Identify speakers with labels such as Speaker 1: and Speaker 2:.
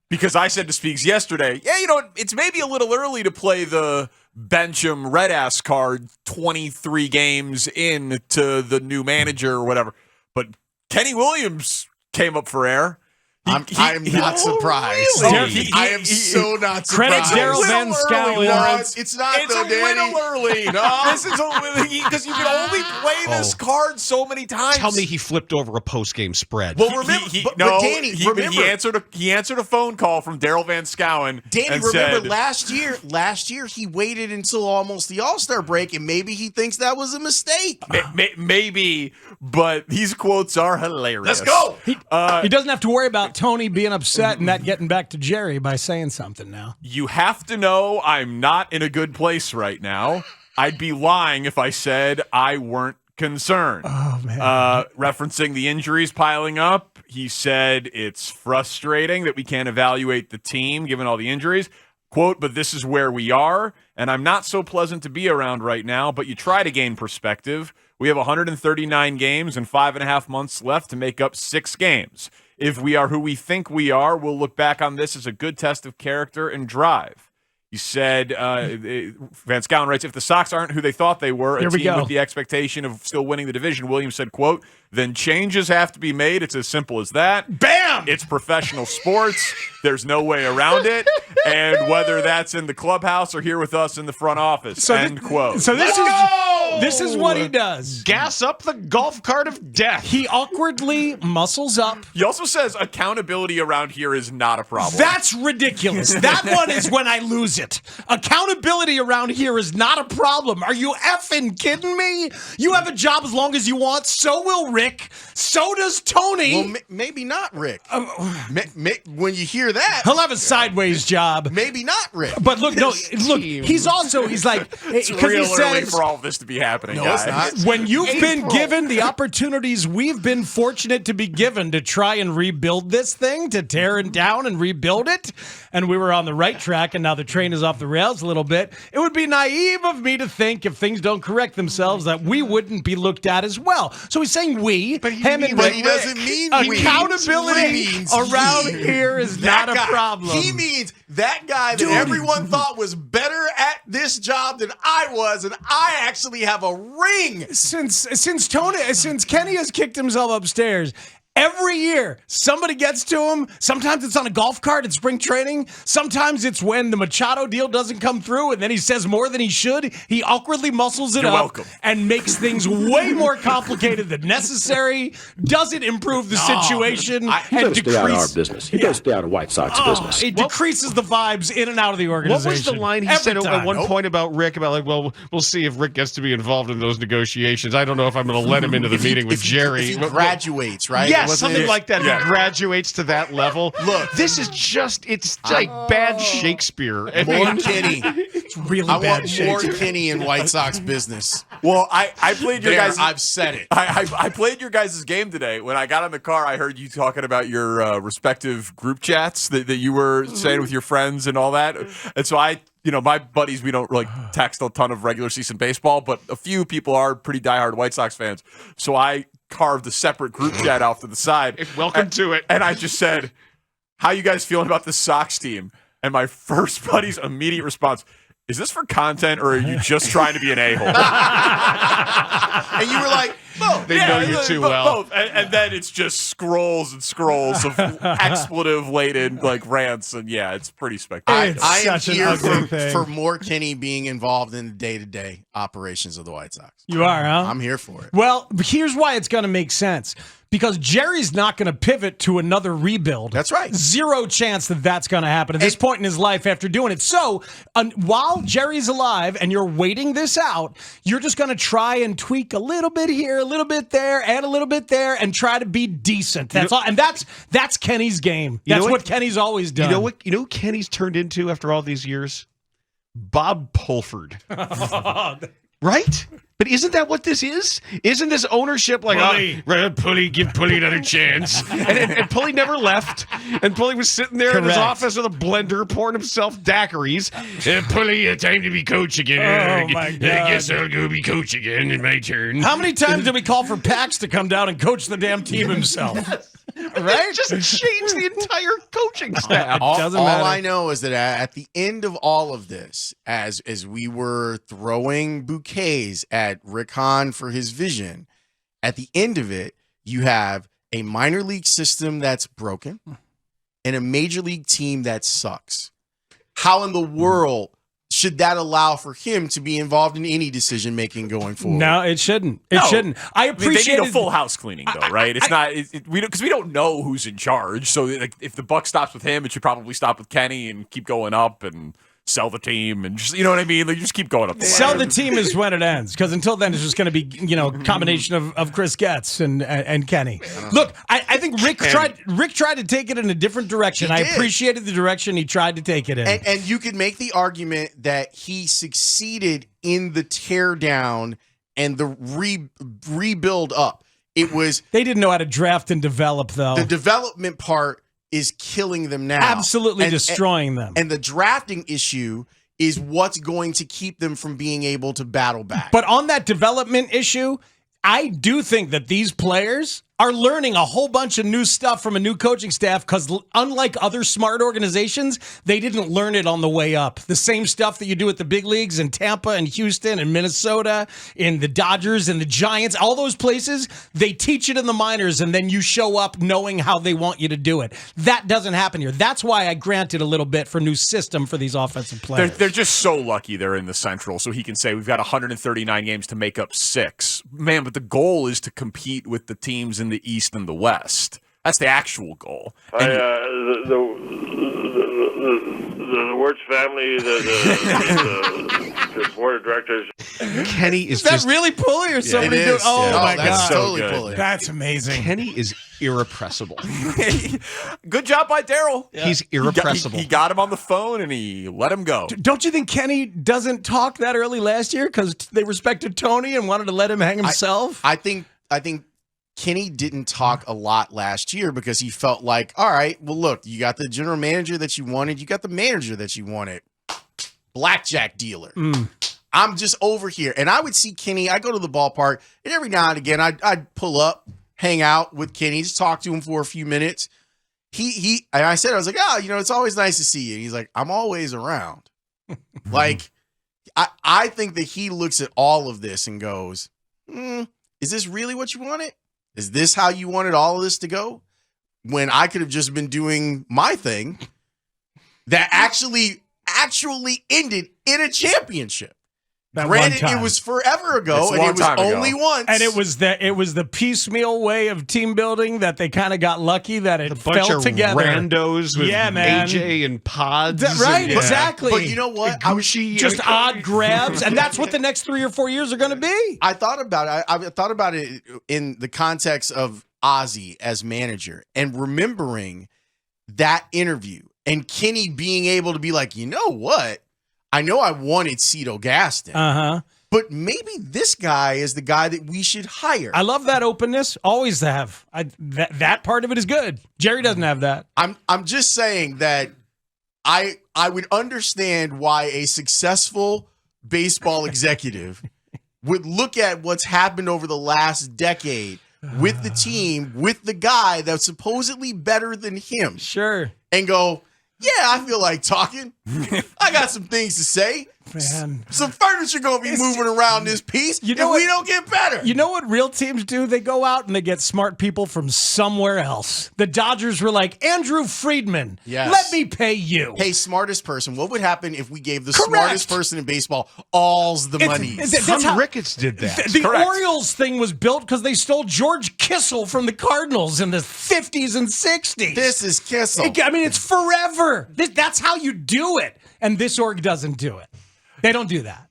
Speaker 1: Because I said to Speaks yesterday, it's maybe a little early to play the bench-em red-ass card 23 games into the new manager or whatever. But Kenny Williams came up for air.
Speaker 2: I'm not surprised.
Speaker 1: Really?
Speaker 2: I am so not surprised.
Speaker 3: Credit Daryl Van Schouwen.
Speaker 2: It's not.
Speaker 1: It's
Speaker 2: though,
Speaker 1: a
Speaker 2: Danny.
Speaker 1: little early. No, this is because you can only play this card so many times.
Speaker 4: Tell me he flipped over a post-game spread.
Speaker 2: Well, remember, but Danny, remember,
Speaker 1: he answered a phone call from Daryl Van Schouwen.
Speaker 2: Danny,
Speaker 1: and
Speaker 2: remember
Speaker 1: said,
Speaker 2: last year he waited until almost the All-Star break, and maybe he thinks that was a mistake.
Speaker 1: Maybe, but these quotes are hilarious.
Speaker 2: Let's go.
Speaker 3: He doesn't have to worry about Tony being upset and that getting back to Jerry by saying something now.
Speaker 1: You have to know I'm not in a good place right now. I'd be lying if I said I weren't concerned.
Speaker 3: Oh, man.
Speaker 1: Referencing the injuries piling up, he said it's frustrating that we can't evaluate the team given all the injuries. Quote, but this is where we are, and I'm not so pleasant to be around right now, but you try to gain perspective. We have 139 games and 5.5 months left to make up 6 games. If we are who we think we are, we'll look back on this as a good test of character and drive. He said, Van Schouwen writes, if the Sox aren't who they thought they were, a team with the expectation of still winning the division, Williams said, quote, then changes have to be made. It's as simple as that.
Speaker 2: Bam!
Speaker 1: It's professional sports. There's no way around it. And whether that's in the clubhouse or here with us in the front office, end quote.
Speaker 3: So this is what he does.
Speaker 4: Gas up the golf cart of death.
Speaker 3: He awkwardly muscles up.
Speaker 1: He also says accountability around here is not a problem.
Speaker 3: That's ridiculous. That one is when I lose it. Accountability around here is not a problem. Are you effing kidding me? You have a job as long as you want. So will Rick. So does Tony.
Speaker 2: Well, maybe not Rick. When you hear that,
Speaker 3: He'll have a sideways job.
Speaker 2: maybe not Rick.
Speaker 3: But look, he's like,
Speaker 1: it's
Speaker 3: because
Speaker 1: real
Speaker 3: he
Speaker 1: early
Speaker 3: says,
Speaker 1: for all of this to be happening,
Speaker 2: No,
Speaker 1: guys.
Speaker 2: it's not.
Speaker 3: when you've been given the opportunities we've been fortunate to be given to try and rebuild this thing, to tear it down and rebuild it, and we were on the right track, and now the train is off the rails a little bit, it would be naive of me to think if things don't correct themselves that we wouldn't be looked at as well. So he's saying we, him and Rick.
Speaker 2: He doesn't mean we.
Speaker 3: Accountability
Speaker 2: He means
Speaker 3: around
Speaker 2: he.
Speaker 3: here is
Speaker 2: That
Speaker 3: not
Speaker 2: guy.
Speaker 3: a problem.
Speaker 2: He means that guy that everyone thought was better at this job than I was, and I actually have a ring.
Speaker 3: Since Kenny has kicked himself upstairs, every year, somebody gets to him. Sometimes it's on a golf cart at spring training. Sometimes it's when the Machado deal doesn't come through, and then he says more than he should. He awkwardly muscles it up and makes things way more complicated than necessary. Doesn't improve the situation.
Speaker 5: He doesn't stay out of our business. He doesn't stay out of White Sox business.
Speaker 3: It decreases the vibes in and out of the organization.
Speaker 4: What was the line he said at one point about Rick? About like, well, we'll see if Rick gets to be involved in those negotiations. I don't know if I'm going to let him into the meeting with Jerry.
Speaker 2: If he graduates, right?
Speaker 4: Yes, something like that.
Speaker 1: Yeah.
Speaker 4: He graduates to that level.
Speaker 2: Look,
Speaker 4: this is it's like bad Shakespeare.
Speaker 2: More Kenny.
Speaker 3: It's really
Speaker 2: I
Speaker 3: bad
Speaker 2: want more Kenny in White Sox business.
Speaker 1: Well, I played your guys.
Speaker 2: I've said it.
Speaker 1: I played your guys' game today. When I got in the car, I heard you talking about your respective group chats that you were saying with your friends and all that. And so my buddies, we don't text a ton of regular season baseball, but a few people are pretty diehard White Sox fans. So I carved a separate group chat off to the side.
Speaker 4: Welcome to it.
Speaker 1: And I just said, how you guys feeling about the Sox team? And my first buddy's immediate response, is this for content or are you just trying to be an a-hole?
Speaker 2: And you were like, both.
Speaker 4: They know you too well.
Speaker 1: Both. And then it's just scrolls and scrolls of expletive-laden rants, and yeah, it's pretty spectacular.
Speaker 2: I am
Speaker 3: such an
Speaker 2: here
Speaker 3: ugly thing.
Speaker 2: for more Kenny being involved in the day-to-day operations of the White Sox.
Speaker 3: You are, huh?
Speaker 2: I'm here for it.
Speaker 3: Well, here's why it's going to make sense. Because Jerry's not going to pivot to another rebuild.
Speaker 2: That's right.
Speaker 3: Zero chance that that's going to happen at this point in his life after doing it. So while Jerry's alive and you're waiting this out, you're just going to try and tweak a little bit here, a little bit there, and a little bit there, and try to be decent. That's all. And that's Kenny's game. That's what Kenny's always done.
Speaker 4: You know what Kenny's turned into after all these years? Bob Pulford. Right? But isn't that what this is? Isn't this ownership like, Pulley, give Pulley another chance? and Pulley never left. And Pulley was sitting there in his office with a blender pouring himself daiquiris. Pulley, time to be coach again.
Speaker 3: Oh, my God.
Speaker 4: I guess I'll go be coach again in my turn.
Speaker 3: How many times did we call for Pax to come down and coach the damn team himself? Right?
Speaker 4: Just change the entire coaching staff.
Speaker 2: All
Speaker 3: doesn't matter.
Speaker 2: I know is that at the end of all of this, as we were throwing bouquets at Rick Hahn for his vision, at the end of it, you have a minor league system that's broken and a major league team that sucks. How in the world should that allow for him to be involved in any decision making going forward?
Speaker 3: No, it shouldn't. It shouldn't. I appreciate
Speaker 1: they need a full house cleaning, though, right? It's not because we don't know who's in charge. So like, if the buck stops with him, it should probably stop with Kenny and keep going up and sell the team and just, you know what I mean? Like, just keep going up.
Speaker 3: Sell the team is when it ends, because until then it's just going to be, a combination of Chris Getz and Kenny. Look, I think Rick tried to take it in a different direction. I appreciated the direction he tried to take it in.
Speaker 2: And you could make the argument that he succeeded in the tear down and the rebuild up. It was
Speaker 3: they didn't know how to draft and develop, though.
Speaker 2: the development part is killing them now.
Speaker 3: Absolutely destroying them.
Speaker 2: And the drafting issue is what's going to keep them from being able to battle back.
Speaker 3: But on that development issue, I do think that these players are learning a whole bunch of new stuff from a new coaching staff, because unlike other smart organizations, they didn't learn it on the way up. The same stuff that you do at the big leagues in Tampa and Houston and Minnesota, in the Dodgers and the Giants, all those places, they teach it in the minors, and then you show up knowing how they want you to do it. That doesn't happen here. That's why I granted a little bit for new system for these offensive players.
Speaker 1: They're just so lucky they're in the Central, so he can say we've got 139 games to make up 6. Man, but the goal is to compete with the teams in the East and the West. That's the actual goal. And
Speaker 6: The Wirtz family, the board of directors.
Speaker 4: Kenny is
Speaker 3: that
Speaker 4: just
Speaker 3: really Pulley or somebody
Speaker 2: it
Speaker 3: do?
Speaker 2: is.
Speaker 3: Oh,
Speaker 2: Yeah.
Speaker 3: my
Speaker 2: That's
Speaker 3: God.
Speaker 2: totally
Speaker 1: good.
Speaker 2: Pulley.
Speaker 3: That's amazing.
Speaker 4: Kenny is irrepressible.
Speaker 1: good job by Daryl.
Speaker 4: He's irrepressible.
Speaker 1: He got him on the phone and he let him go.
Speaker 3: Don't you think Kenny doesn't talk that early last year because they respected Tony and wanted to let him hang himself?
Speaker 2: I think Kenny didn't talk a lot last year because he felt like, all right, well, look, you got the general manager that you wanted. You got the manager that you wanted. Blackjack dealer. I'm just over here. And I would see Kenny. I go to the ballpark, and every now and again, I'd pull up, hang out with Kenny, just talk to him for a few minutes. And I was like, it's always nice to see you. And he's like, I'm always around. Like, I think that he looks at all of this and goes, is this really what you wanted? Is this how you wanted all of this to go? When I could have just been doing my thing that actually ended in a championship. Granted, it was forever ago, and it was only once.
Speaker 3: And it was the piecemeal way of team building that they kind of got lucky that it
Speaker 4: bunch
Speaker 3: fell
Speaker 4: of
Speaker 3: together.
Speaker 4: randos with
Speaker 3: man.
Speaker 4: AJ and Pods.
Speaker 3: Right, exactly.
Speaker 2: But you know what?
Speaker 3: Just odd grabs, and that's what the next 3 or 4 years are going to be.
Speaker 2: I thought about it. I thought about it in the context of Ozzie as manager and remembering that interview and Kenny being able to be like, you know what? I know I wanted Cito Gaston, but maybe this guy is the guy that we should hire.
Speaker 3: I love that openness. Always have. That part of it is good. Jerry doesn't have that.
Speaker 2: I'm just saying that I would understand why a successful baseball executive would look at what's happened over the last decade with the team, with the guy that's supposedly better than him.
Speaker 3: Sure.
Speaker 2: And go, yeah, I feel like talking. I got some things to say.
Speaker 3: Man.
Speaker 2: Some furniture going to be moving around this piece
Speaker 3: You know
Speaker 2: if we don't get better.
Speaker 3: You know what real teams do? They go out and they get smart people from somewhere else. The Dodgers were like, Andrew Friedman,
Speaker 2: Yes.
Speaker 3: let me pay you.
Speaker 2: Hey, smartest person, what would happen if we gave the
Speaker 3: Correct.
Speaker 2: smartest person in baseball alls the money?
Speaker 3: That's
Speaker 4: Tom
Speaker 3: how-
Speaker 4: Ricketts did that.
Speaker 3: The
Speaker 1: Correct.
Speaker 3: Orioles thing was built because they stole George Kissel from the Cardinals in the 50s and 60s.
Speaker 2: This is Kissel.
Speaker 3: It's forever. That's how you do it. And this org doesn't do it. They don't do that.